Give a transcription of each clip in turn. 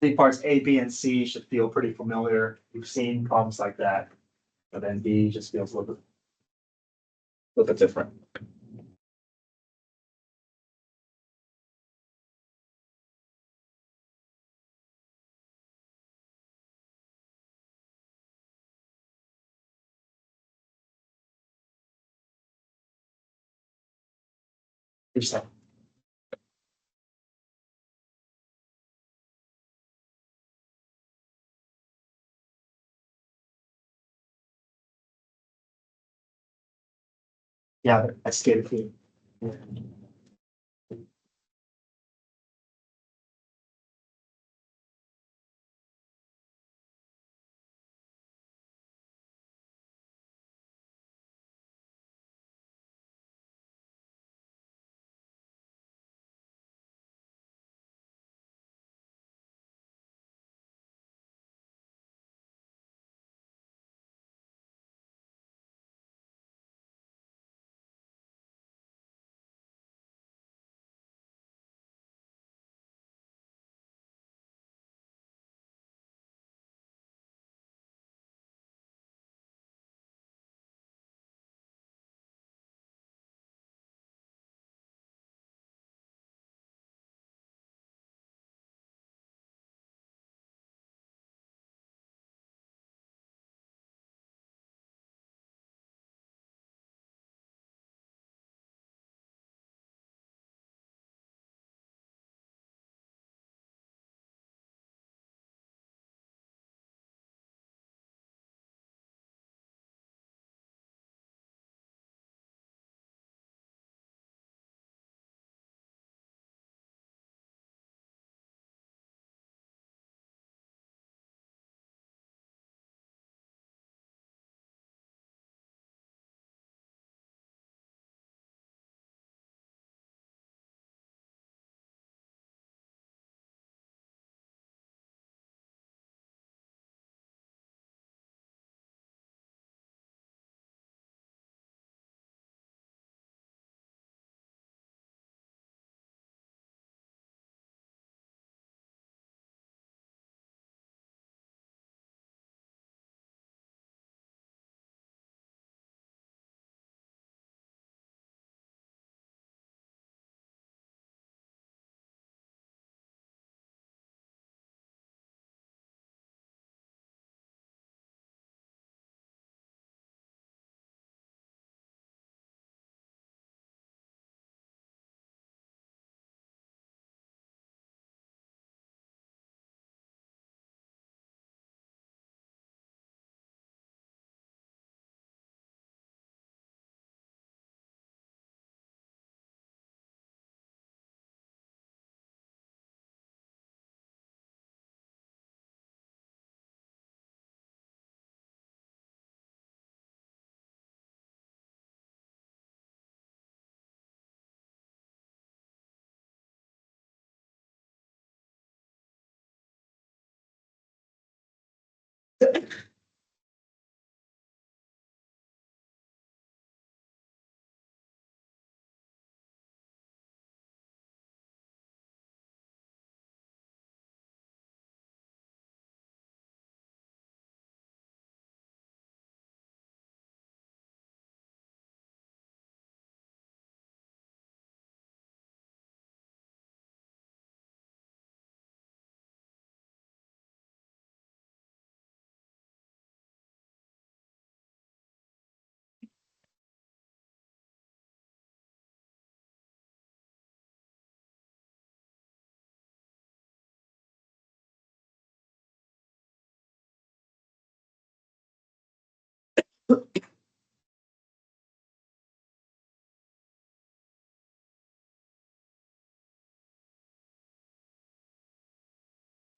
I think parts A, B, and C should feel pretty familiar. We've seen problems like that, but then B just feels a little bit different. Interesting. Yeah, I skated too.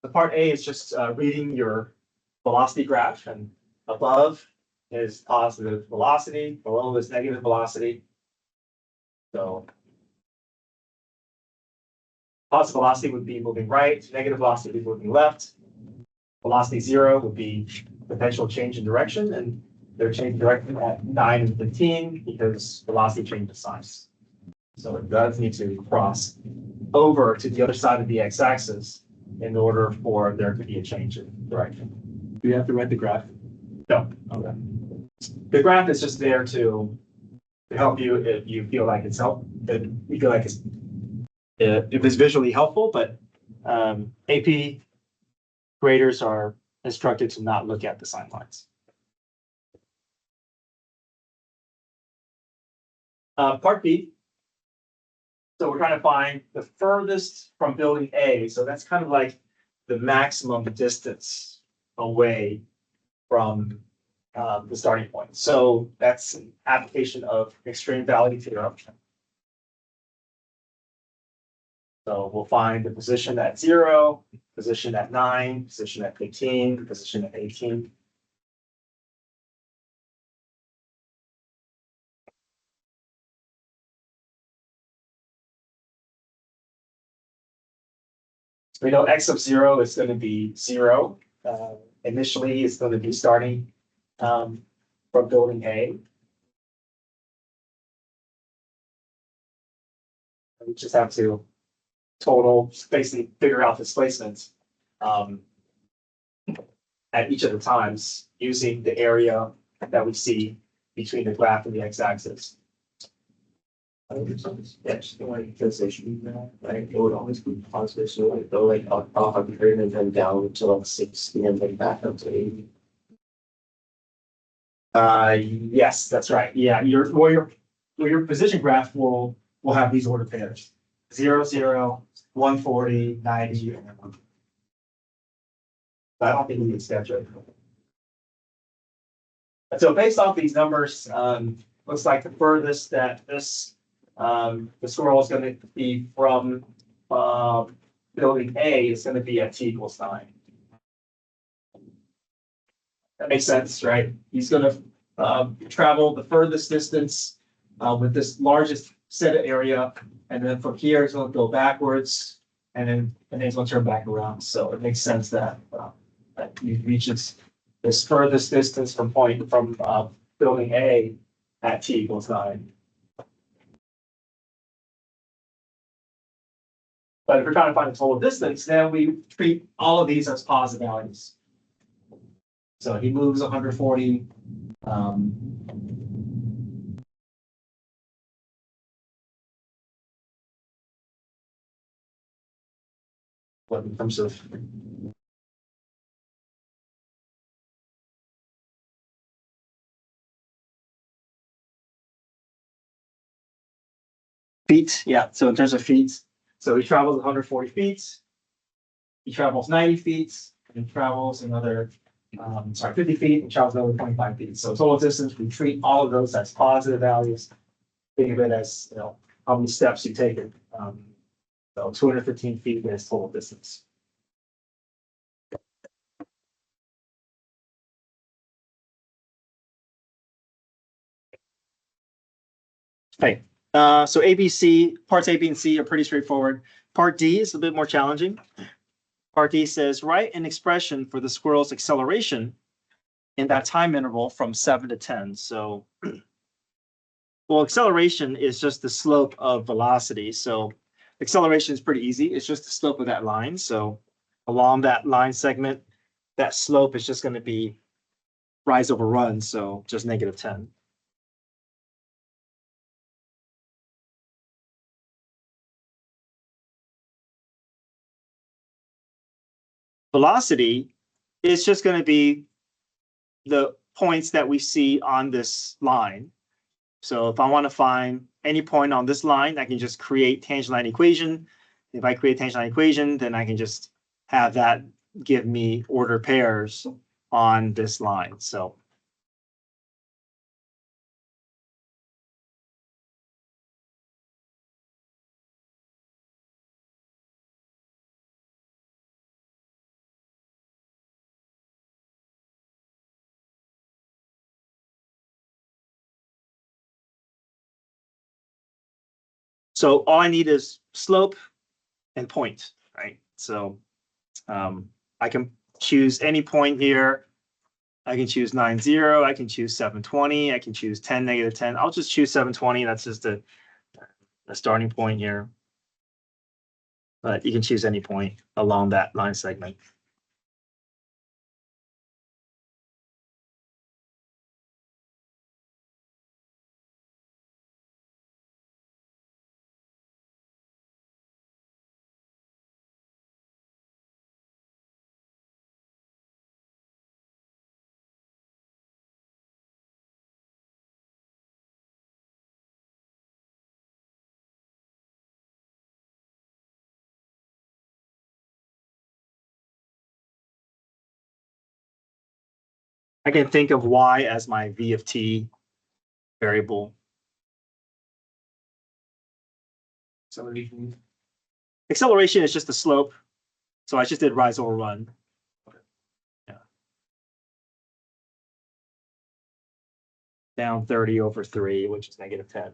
The part A is just reading your velocity graph, and above is positive velocity, below is negative velocity. So positive velocity would be moving right, negative velocity would be moving left. Velocity 0 would be potential change in direction, and they're changing direction at 9 and 15 because velocity changes signs. So it does need to cross over to the other side of the x-axis in order for there to be a change in direction. Do you have to write the graph? No, Okay. the graph is just there to help you if you feel like it's if you feel like if it's visually helpful, but AP graders are instructed to not look at the sign lines. Part B. So we're trying to find the furthest from building A. So that's kind of like the maximum distance away from the starting point. So that's an application of extreme value theorem. So we'll find the position at 0, position at 9, position at 15, position at 18. We know x of 0 is going to be 0. Initially, it's going to be starting from building A. We just have to basically figure out displacement at each of the times using the area that we see between the graph and the x-axis. Yes, like transition, like it would always be positive, so like go like up 100 and then down to like 60 and then back up to 80. Yes, that's right. Yeah, your position graph will have these order pairs: 0, 0, 140, 90, and then 100. I don't think we need schedule. So based off these numbers, looks like the furthest that the squirrel is going to be from building A is going to be at t equals 9. That makes sense, right? He's going to travel the furthest distance with this largest set of area, and then from here he's going to go backwards, and then he's going to turn back around. So it makes sense that that he reaches this furthest distance from building A at t equals 9. But if we're trying to find the total distance, then we treat all of these as positive values. So he moves 140. What in terms of feet? Yeah. So in terms of feet, so he travels 140 feet. He travels 90 feet, and travels another 50 feet, and travels another 25 feet. So total distance, we treat all of those as positive values. Think of it as, how many steps you take it. So 215 feet is total distance. Okay. So parts A, B, and C are pretty straightforward. Part D is a bit more challenging. Part D says, write an expression for the squirrel's acceleration in that time interval from 7 to 10. So, well, acceleration is just the slope of velocity. So acceleration is pretty easy. It's just the slope of that line. So along that line segment, that slope is just going to be rise over run. So just -10. Velocity is just going to be the points that we see on this line. So if I want to find any point on this line, I can just create tangent line equation. If I create tangent line equation, then I can just have that give me order pairs on this line. So all I need is slope and point, right? So I can choose any point here. I can choose 9, 0. I can choose 720. I can choose 10, -10. I'll just choose 720. That's just a starting point here. but you can choose any point along that line segment. I can think of y as my v of t variable. Acceleration is just the slope. So I just did rise over run. Yeah. Down 30 over 3, which is negative 10.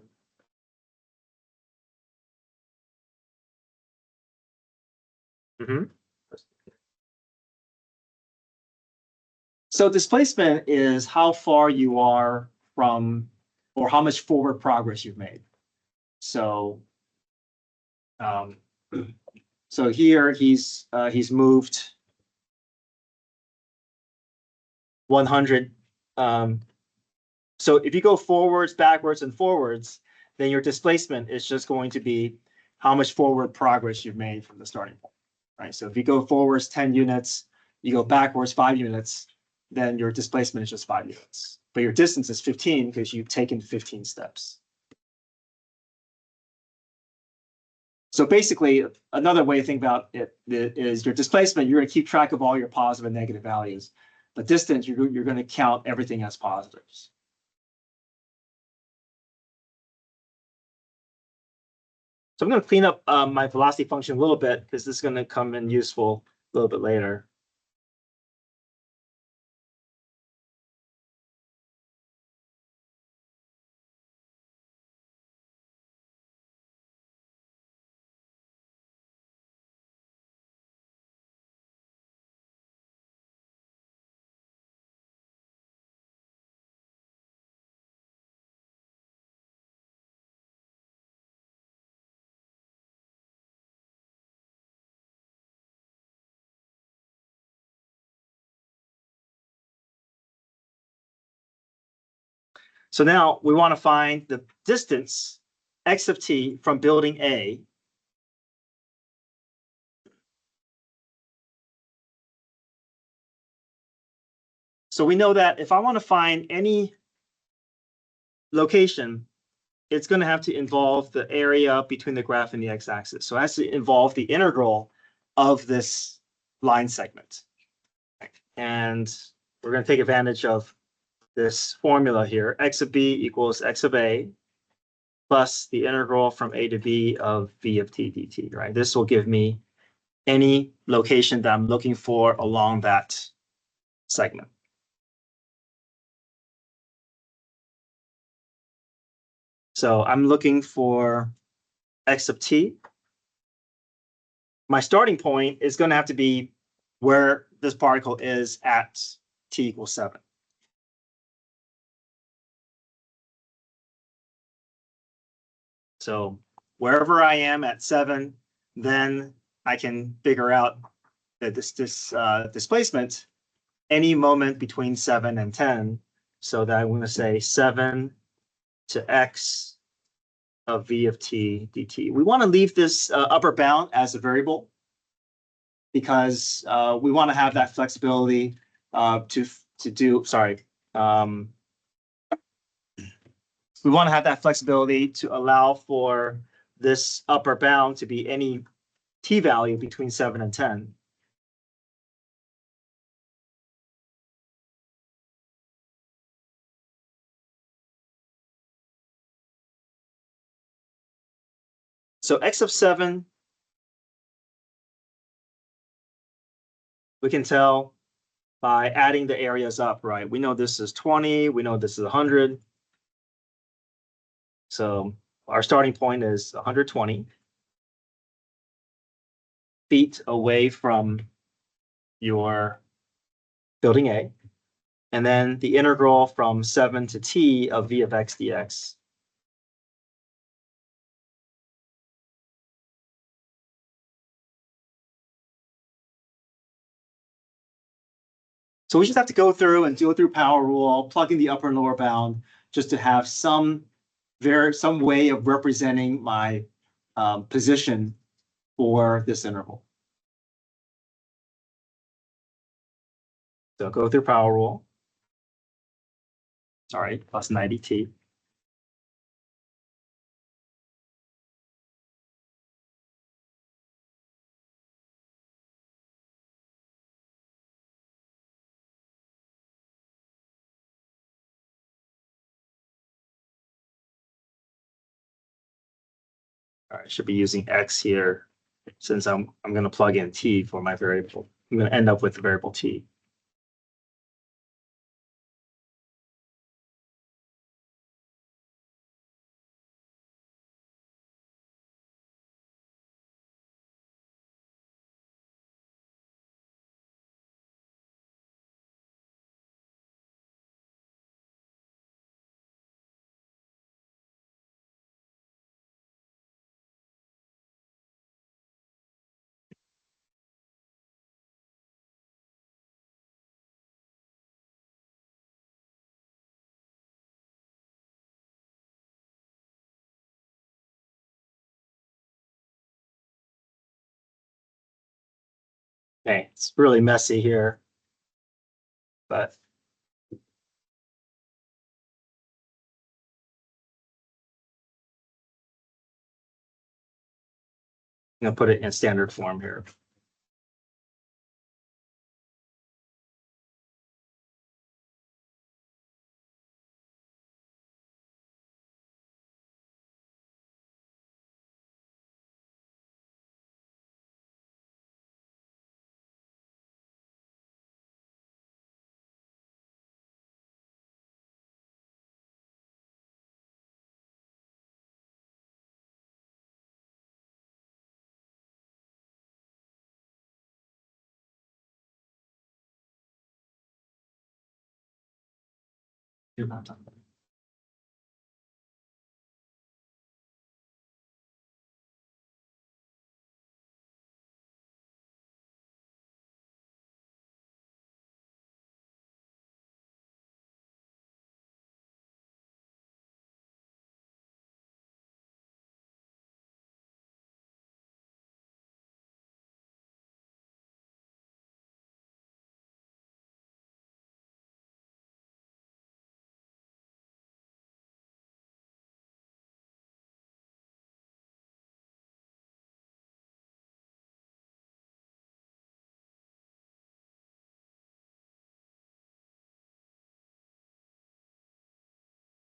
So displacement is how far you are from, or how much forward progress you've made. So, so here he's moved 100. So if you go forwards, backwards, and forwards, then your displacement is just going to be how much forward progress you've made from the starting point, right? So if you go forwards 10 units, you go backwards 5 units, then your displacement is just 5 units. But your distance is 15 because you've taken 15 steps. So basically, another way to think about it is your displacement, you're going to keep track of all your positive and negative values. But distance, you're going to count everything as positives. So I'm going to clean up my velocity function a little bit because this is going to come in useful a little bit later. So now we want to find the distance x of t from building A so we know that if I want to find any location, it's going to have to involve the area between the graph and the x-axis. So it has to involve the integral of this line segment. And we're going to take advantage of this formula here. X of b equals x of a plus the integral from a to b of v of t dt, right? This will give me any location that I'm looking for along that segment. So I'm looking for x of t. My starting point is going to have to be where this particle is at t equals 7. So wherever I am at 7, then I can figure out that this displacement any moment between 7 and 10. So that I'm going to say 7 to x of v of t dt. We want to leave this upper bound as a variable because we want to have that flexibility to do, sorry. We want to have that flexibility to allow for this upper bound to be any t value between 7 and 10. So x of 7, we can tell by adding the areas up, right? We know this is 20, we know this is 100. So our starting point is 120 feet away from your building A. And then the integral from 7 to t of v of x dx. So we just have to go through and go through power rule, plug in the upper and lower bound, just to have some way of representing my position for this interval. So go through power rule. All right, plus 90t. All right, should be using x here since I'm going to plug in t for my variable. I'm going to end up with the variable t. Okay, it's really messy here, but I'm going to put it in standard form here.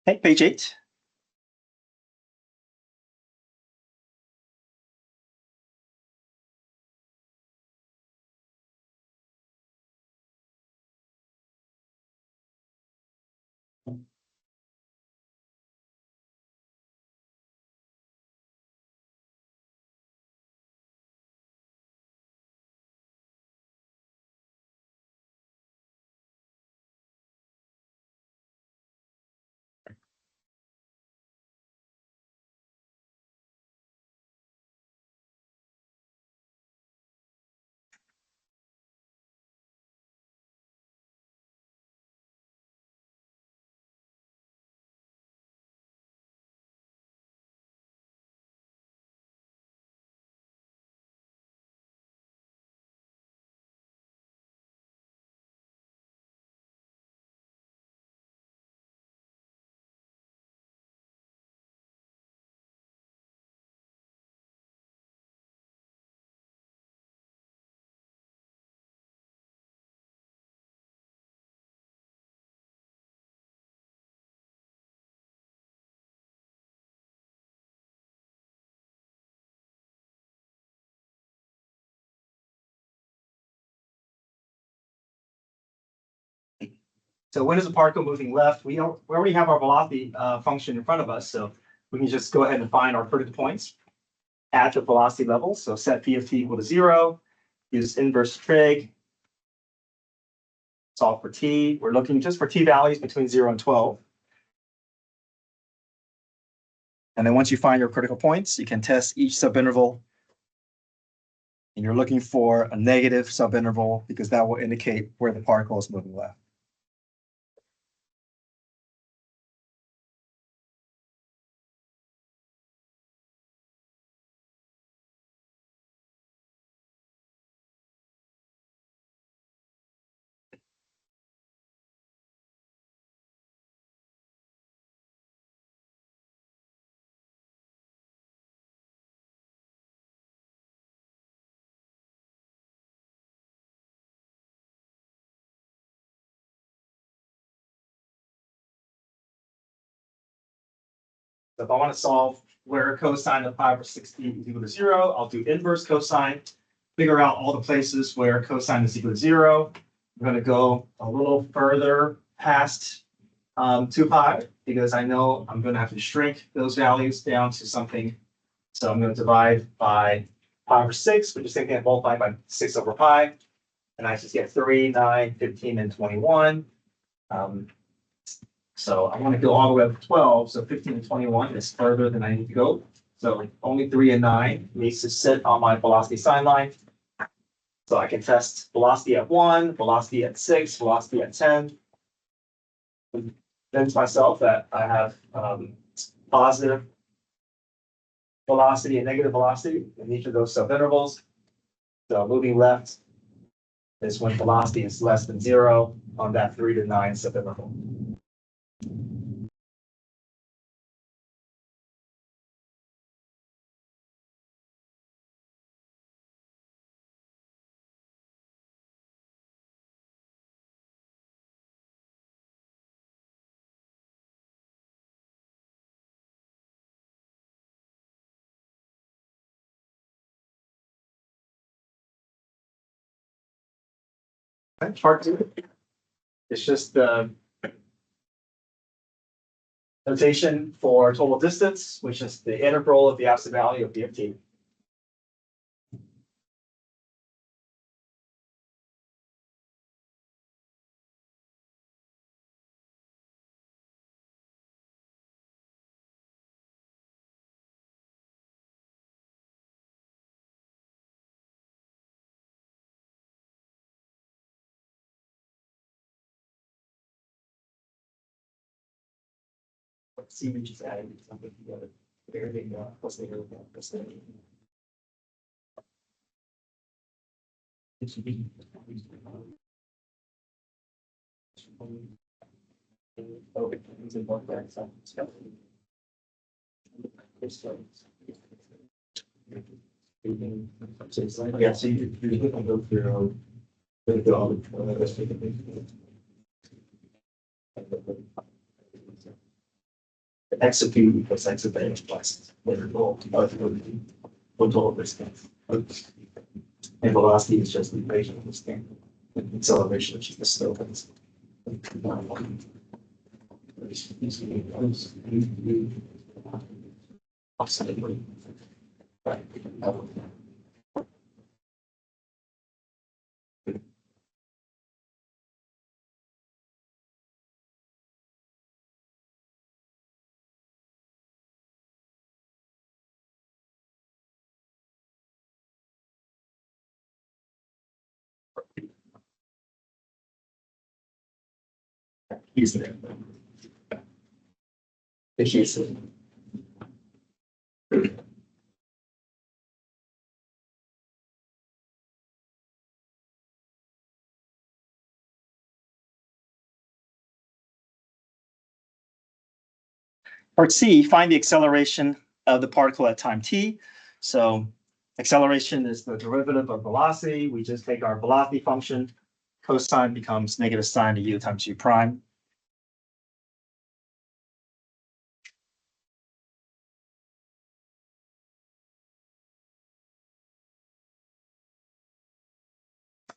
Okay, page 8. So when is the particle moving left? We already have our velocity function in front of us, so we can just go ahead and find our critical points at the velocity level. So set p of t equal to 0, use inverse trig, solve for t. We're looking just for t values between 0 and 12. And then once you find your critical points, you can test each subinterval And you're looking for a negative subinterval because that will indicate where the particle is moving left. So if I want to solve where cosine of pi over 60 is equal to 0, I'll do inverse cosine, figure out all the places where cosine is equal to 0. I'm going to go a little further past 2 pi because I know I'm going to have to shrink those values down to something. So I'm going to divide by pi over 6, which is same thing as multiplying by 6 over pi. And I just get 3, 9, 15, and 21. So I want to go all the way up to 12. So 15 and 21 is further than I need to go. So only 3 and 9 needs to sit on my velocity sign line. So I can test velocity at 1, velocity at 6, velocity at 10. Convince myself that I have positive velocity and negative velocity in each of those subintervals. So moving left is when velocity is less than 0 on that 3 to 9 subinterval. Part 2 is just the notation for total distance, which is the integral of the absolute value of b of t. See, we just added something together. Very plus negative plus negative. It should be. Oh, it's in both sides. Yeah, so you can go through. Execute because x of n plus integral of total distance. And velocity is just the equation of the standard. Acceleration is just the slope of the right. He's there. He's there. Part C, find the acceleration of the particle at time t. So acceleration is the derivative of velocity. We just take our velocity function. Cosine becomes negative sine of u times u prime.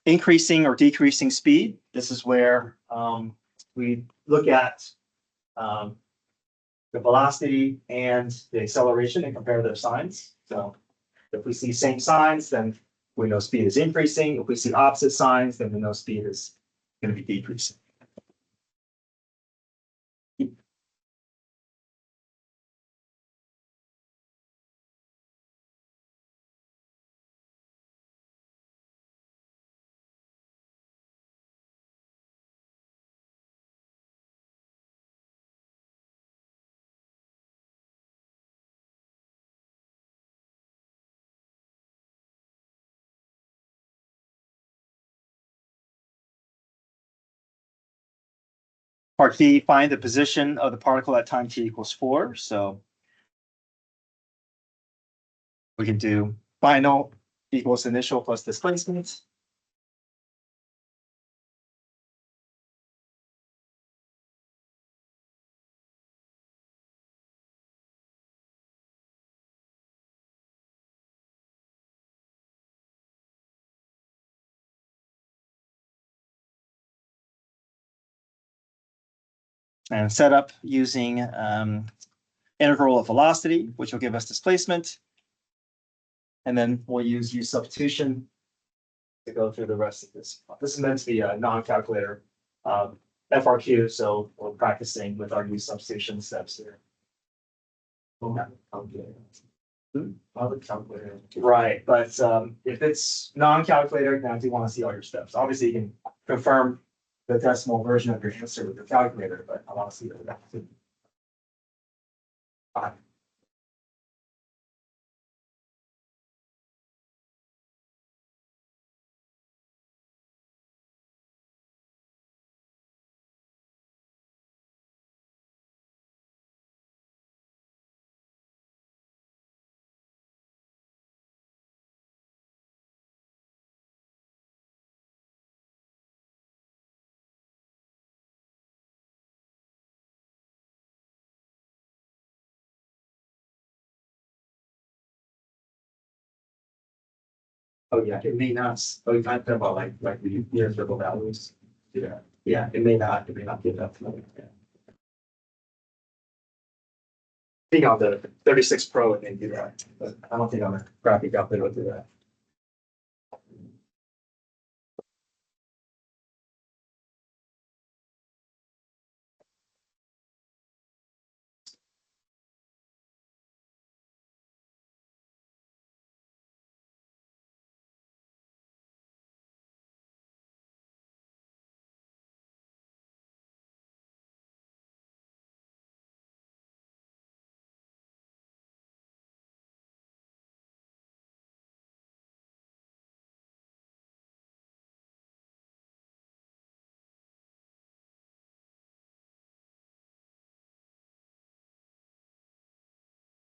Increasing or decreasing speed. This is where we look at the velocity and the acceleration and compare their signs. So if we see same signs, then we know speed is increasing. If we see opposite signs, then we know speed is going to be decreasing. Part B, find the position of the particle at time t equals 4. So we can do final equals initial plus displacement. And set up using integral of velocity, which will give us displacement. And then we'll use U substitution to go through the rest of this. This is meant to be a non-calculator FRQ, so we're practicing with our U substitution steps here. Right, but if it's non-calculator, then I do want to see all your steps. Obviously, you can confirm the decimal version of your answer with your calculator, but I want to see that too. Fine. Oh, yeah, it may not. Oh, you talked about like the near circle values. Yeah, yeah, it may not give that. Yeah. I think on the 36 Pro it may do that, but I don't think on the graphic calculator will do that.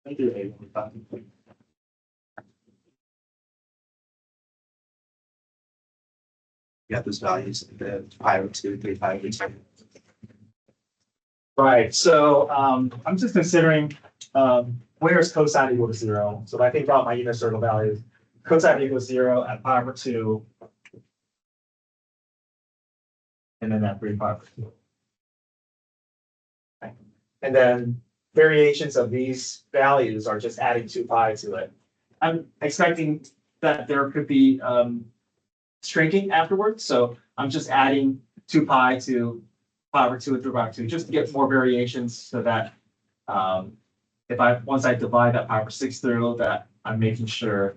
Thank you. Got those values, the 502, 352. Right, so I'm just considering where is cosine equal to 0. So if I think about my unit circle values, cosine equals 0 at pi over 2. And then at 3 pi over 2. Okay. And then variations of these values are just adding 2 pi to it. I'm expecting that there could be shrinking afterwards, so I'm just adding 2 pi to pi over 2 and 3 pi over 2 just to get more variations so that once I divide that pi over 6 through, that I'm making sure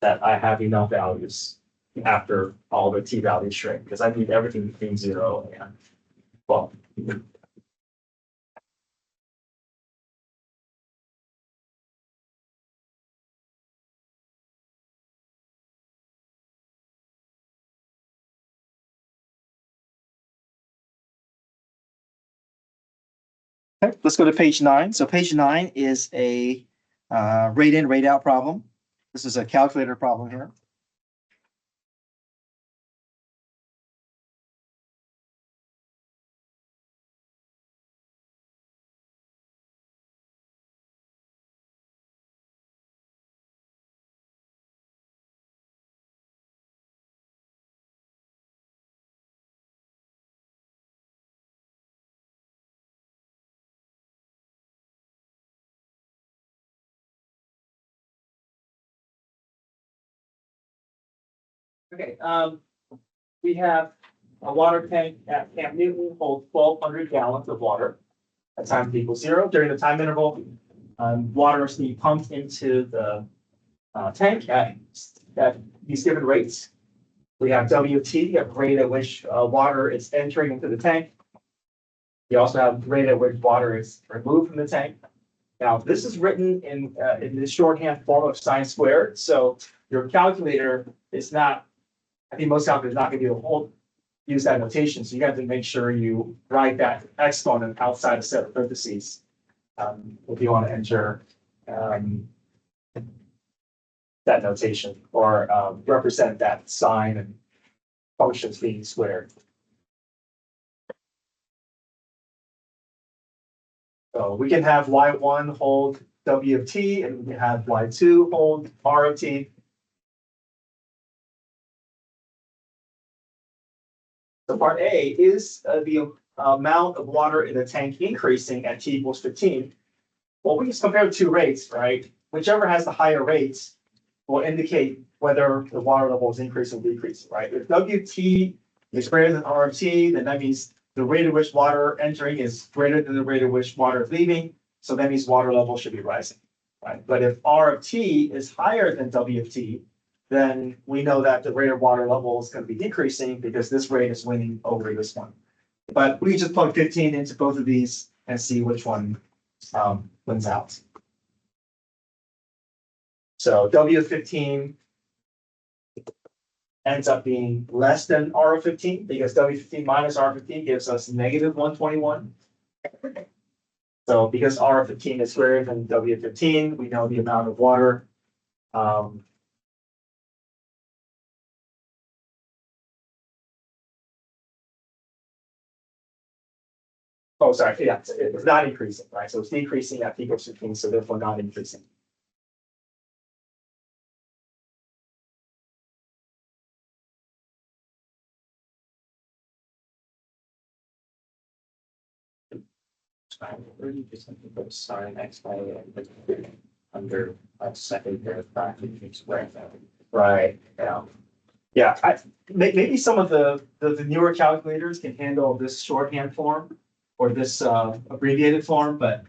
that I have enough values after all the t values shrink, because I need everything between 0 and 12. Okay, let's go to page 9. So page 9 is a rate in, rate out problem. This is a calculator problem here. Okay, we have a water tank at Camp Newton holds 1,200 gallons of water at time t equals 0. During the time interval, water is being pumped into the tank at these given rates. We have WT, a rate at which water is entering into the tank. You also have the rate at which water is removed from the tank. Now, this is written in the shorthand form of sine squared, so your calculator is not. I think most calculators are not going to be able to hold use that notation. So you have to make sure you write that exponent outside a set of parentheses. If you want to enter that notation or represent that sign and functions being squared. So we can have y1 hold w of t, and we can have y2 hold r of t. So part A is the amount of water in the tank increasing at t equals 15. Well, we just compare the two rates, right? Whichever has the higher rates will indicate whether the water level is increasing or decreasing, right? If WT is greater than R of T, then that means the rate at which water entering is greater than the rate at which water is leaving. So that means water level should be rising, right? But if R of T is higher than W of T, then we know that the rate of water level is going to be decreasing because this rate is winning over this one. But we just plug 15 into both of these and see which one wins out. So W of 15 ends up being less than R of 15 because W 15 minus R of 15 gives us negative 121. So because R of 15 is greater than W of 15, we know the amount of water. Oh, sorry, yeah, it's not increasing, right? So it's decreasing at T equals 15, so therefore not increasing. Sign X by under a second pair of brackets. Right, yeah. Yeah, maybe some of the newer calculators can handle this shorthand form or this abbreviated form, but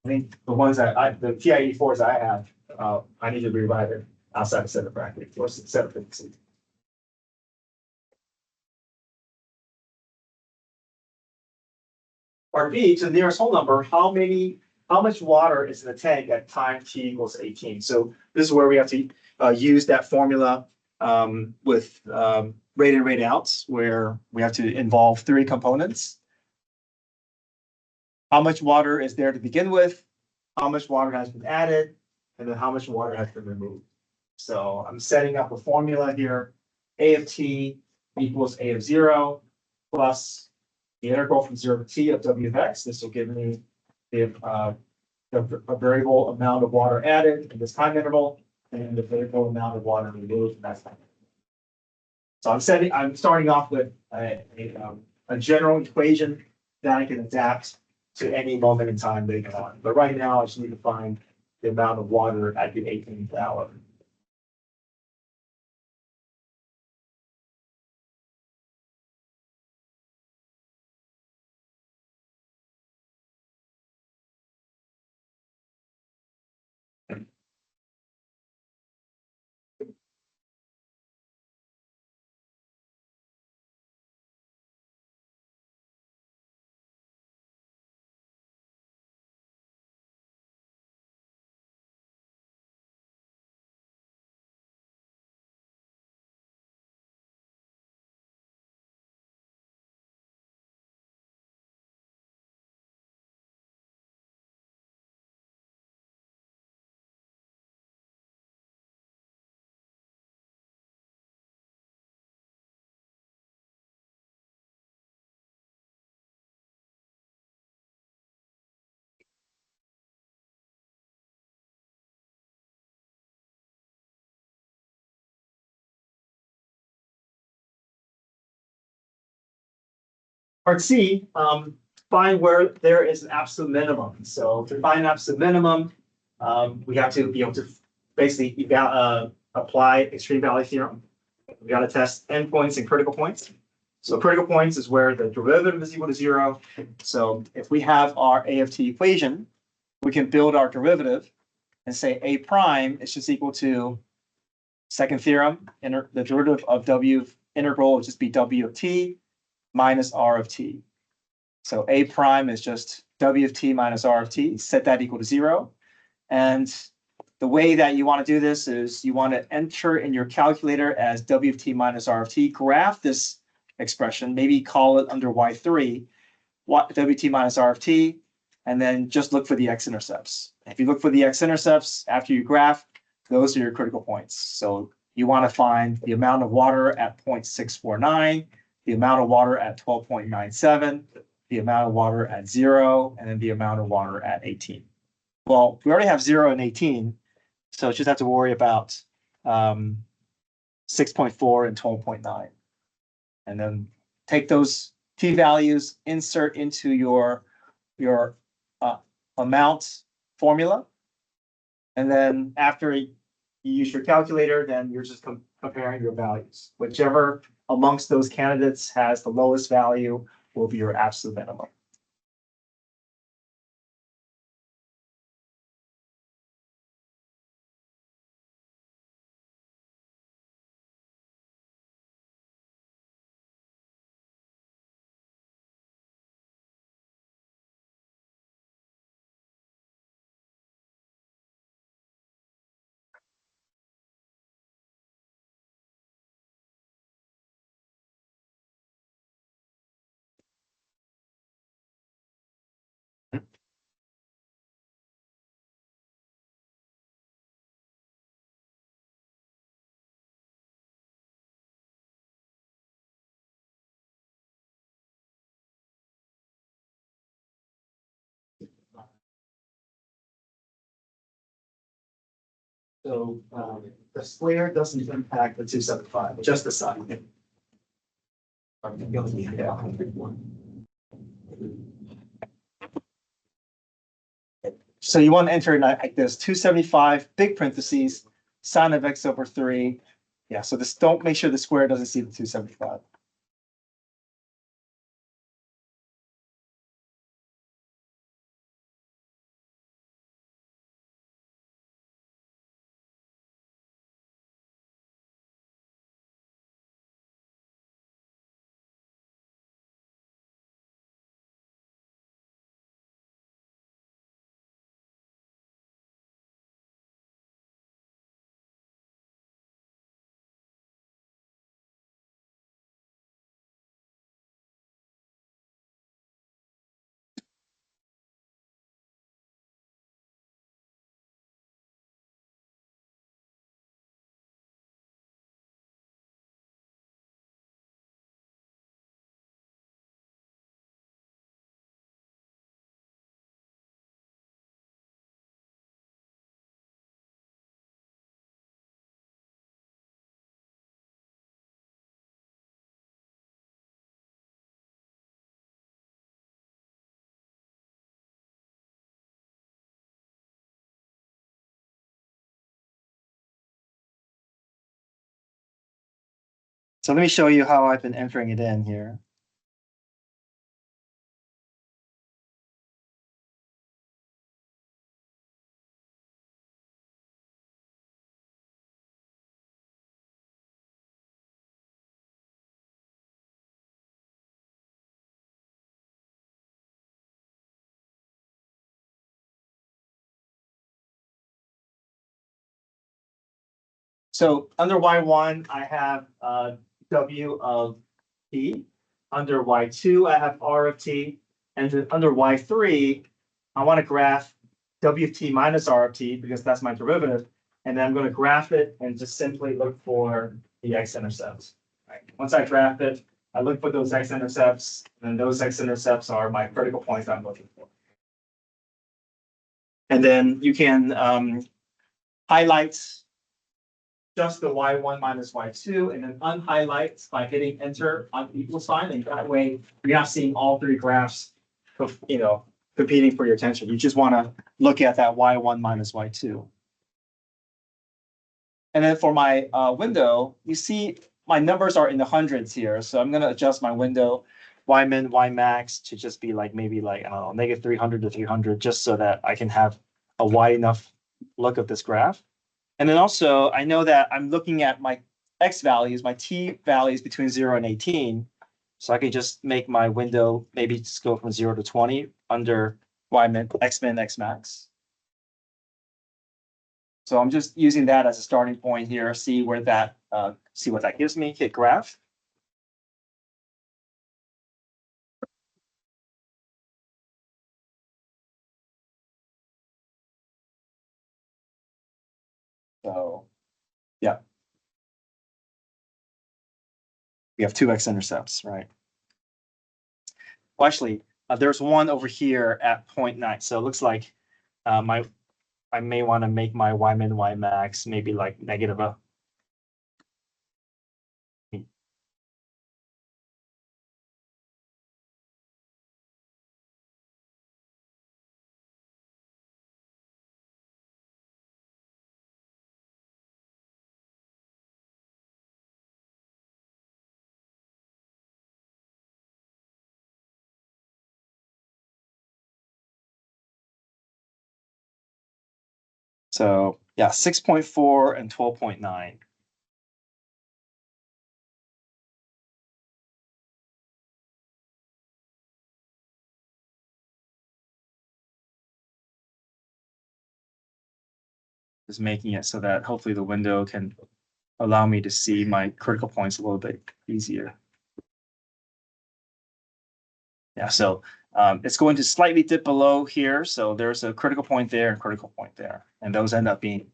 I think the ones that the TI-84s I have, I need to rewrite it outside a set of brackets or set of parentheses. Part B, to the nearest whole number, how much water is in the tank at time t equals 18? So this is where we have to use that formula with rate in, rate outs, where we have to involve three components. How much water is there to begin with, how much water has been added, and then how much water has been removed. So I'm setting up a formula here. A of t equals A of 0 plus the integral from 0 to t of W of x. This will give me the variable amount of water added in this time interval and the variable amount of water removed in that time. So I'm starting off with a general equation that I can adapt to any moment in time later on. But right now, I just need to find the amount of water at the 18th hour. Part C, find where there is an absolute minimum. So to find an absolute minimum, we have to be able to basically apply extreme value theorem. We got to test endpoints and critical points. So critical points is where the derivative is equal to 0. So if we have our A of t equation, we can build our derivative and say A prime is just equal to second theorem, the derivative of W integral will just be W of t minus R of t. So A prime is just W of t minus R of t, set that equal to 0. And the way that you want to do this is you want to enter in your calculator as W of t minus R of t, graph this expression, maybe call it under Y3, WT minus RFT, and then just look for the x-intercepts. If you look for the x-intercepts after you graph, those are your critical points. So you want to find the amount of water at 0.649, the amount of water at 12.97, the amount of water at 0, and then the amount of water at 18. Well, we already have 0 and 18, so just have to worry about 6.4 and 12.9. And then take those t-values, insert into your amount formula. And then after you use your calculator, then you're just comparing your values. Whichever amongst those candidates has the lowest value will be your absolute minimum. So the square doesn't impact the 275, just the side. So you want to enter it like this: 275, big parentheses, sine of x over 3. Yeah, so this, don't make sure the square doesn't see the 275. So let me show you how I've been entering it in here. So under Y1, I have W of T. Under Y2, I have R of T. And then under Y3, I want to graph W of T minus R of T because that's my derivative. And then I'm going to graph it and just simply look for the x-intercepts. Right. Once I graph it, I look for those x-intercepts, and those x-intercepts are my critical points I'm looking for. And then you can highlight just the Y1 minus Y2, and then unhighlight by hitting enter on the equal sign, and that way you're not seeing all three graphs, competing for your attention. You just want to look at that Y1 minus Y2. And then for my window, you see my numbers are in the hundreds here, so I'm going to adjust my window Ymin, Ymax to just be like maybe like, I don't know, negative 300 to 300, just so that I can have a wide enough look of this graph. And then also, I know that I'm looking at my x values, my t values between 0 and 18. So I can just make my window maybe just go from 0 to 20 under Ymin, Xmin, Xmax. So I'm just using that as a starting point here. See what that gives me. Hit graph. we have two x-intercepts, right? Well, actually, there's one over here at 0.9. So it looks like I may want to make my y min, y max maybe like negative a. So yeah, 6.4 and 12.9. Is making it so that hopefully the window can allow me to see my critical points a little bit easier. Yeah, so it's going to slightly dip below here. So there's a critical point there and critical point there. And those end up being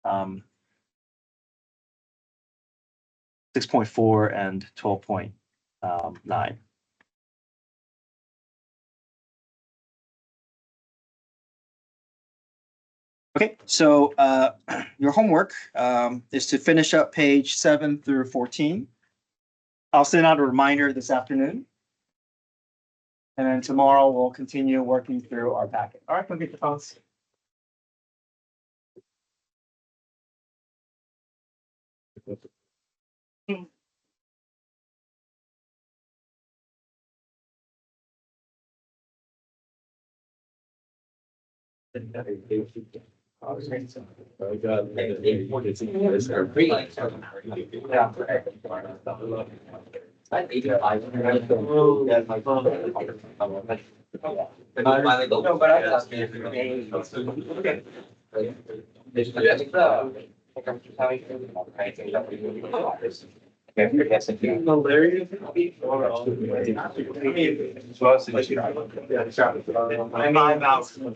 6.4 and 12.9. Okay, so your homework is to finish up page 7 through 14. I'll send out a reminder this afternoon. And then tomorrow we'll continue working through our packet. All right, come get your phones.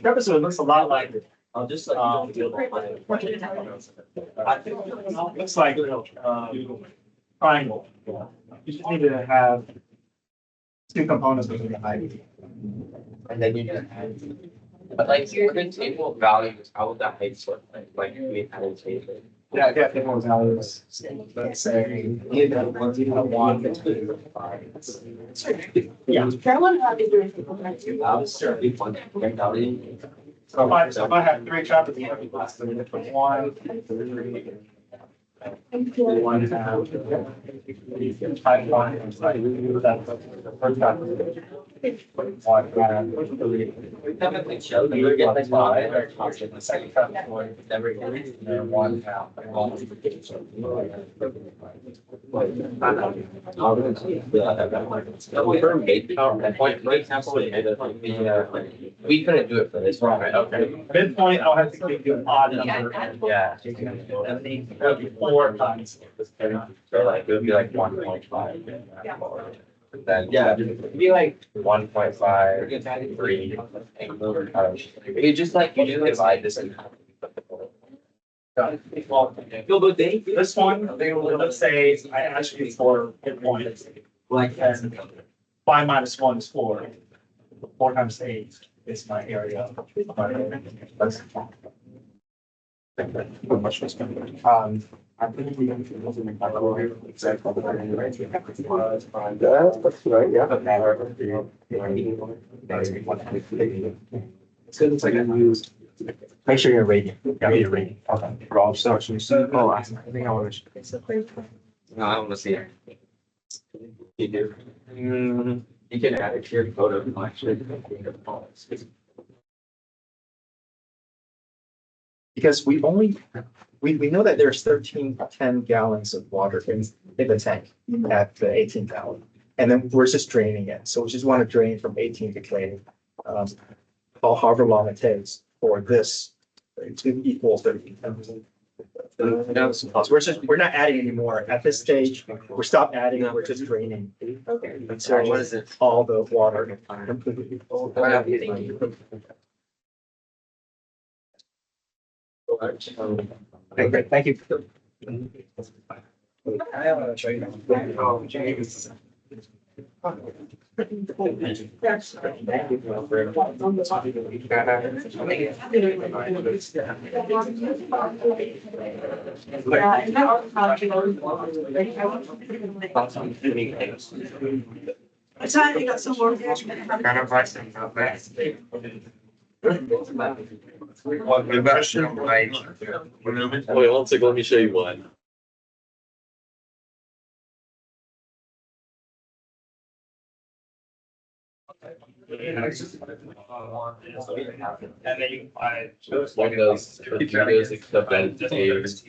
Purpose of it looks a lot like I'll just I think it looks like triangle. You just need to have two components within the height. And then you just add. But like, for the table of values, how would that height sort like we had a table? Yeah, table values. Let's say you know 1, 2, 5. Yeah. Certainly one value. So if I have 3 chapters, then 1, 3, 1 half. 5, 1, that's the first chapter. 1 half. We haven't showed you get like five or The second chapter. never get it. And 1 half. We couldn't do it for this one, right? Okay. Midpoint, I'll have to give you an odd number. Yeah. That'll be 4 times. So like, it would be like 1.5. Then, yeah, it'd be like 1.5, 3. You just like, you just divide this in half. This one, let's say I ask you for midpoint, Like, and 5 minus 1 is 4. 4 times 8 is my area. I think we can make that example. That's right, yeah. It's like a news. Make sure you're rating. Yeah, you're rating. Okay. For all sections. Oh, I think I want to. no, I want to see it. You do. You can add it to your photo collection. Because we only, we know that there's 10 gallons of water in the tank at the 18 gallon. And then we're just draining it. So we just want to drain from 18 to 20. However long it takes for this to equal 30. So we're not adding anymore. At this stage, we're stopped adding, we're just draining. Okay. Until What is it? all the water. Okay, great, thank you. I want to show you. Oh, James. I thought you got some more. Kind of like some, What question? Like. Wait, one second, let me show you one. And then you apply. Windows, accept entities.